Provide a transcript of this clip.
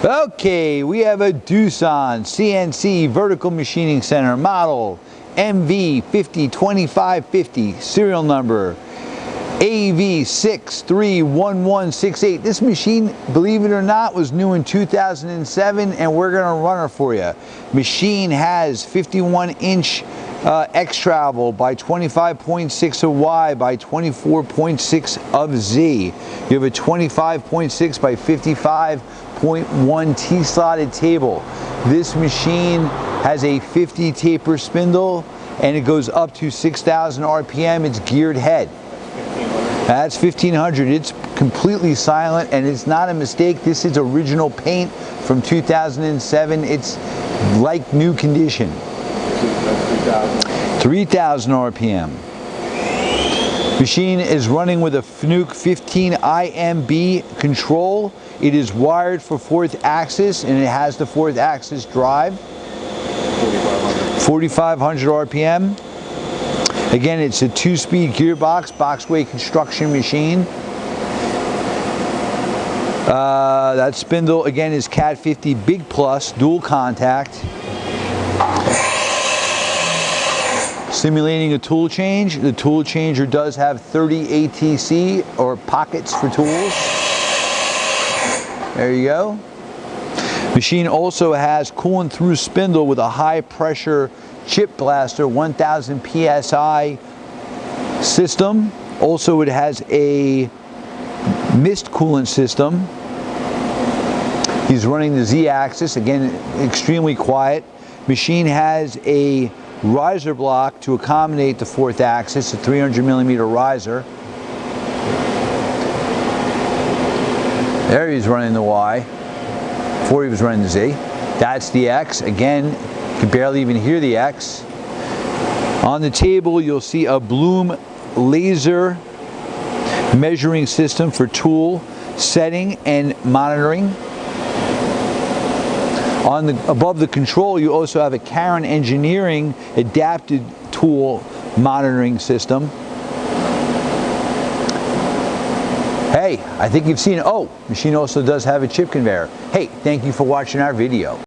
Okay, we have a Doosan Cnc vertical machining center model MV502550, serial number AV631168. This machine, believe it or not, was new in 2007, and we're gonna run her for you. Machine has 51-inch X travel by 25.6 of Y by 24.6 of Z. You have a 25.6 by 55.1 T-slotted table. This machine has a 50 taper spindle, and it goes up to 6,000 RPM. It's geared head. That's 1500. It's completely silent, and it's not a mistake. This is original paint from 2007. It's like new condition. 3,000 RPM. Machine is running with a FANUC 15 IMB control. It is wired for 4th axis, and it has the 4th axis drive. 4,500 RPM. Again, it's a 2-speed gearbox, boxway construction machine. That spindle, again, is Cat 50 Big Plus, dual contact. Simulating a tool change. The tool changer does have 30 ATC, or pockets for tools. There you go. Machine also has coolant through spindle with a high pressure chip blaster, 1000 PSI system. Also, it has a mist coolant system. He's running the Z axis, again, extremely quiet. Machine has a riser block to accommodate the 4th axis, a 300mm riser. There he's running the Y. Before he was running the Z. That's the X. Again, you can barely even hear the X. On the table, you'll see a Bloom laser measuring system for tool setting and monitoring. Above the control, you also have a Karen Engineering adapted tool monitoring system. Hey, I think you've seen, oh, machine also does have a chip conveyor. Hey, thank you for watching our video.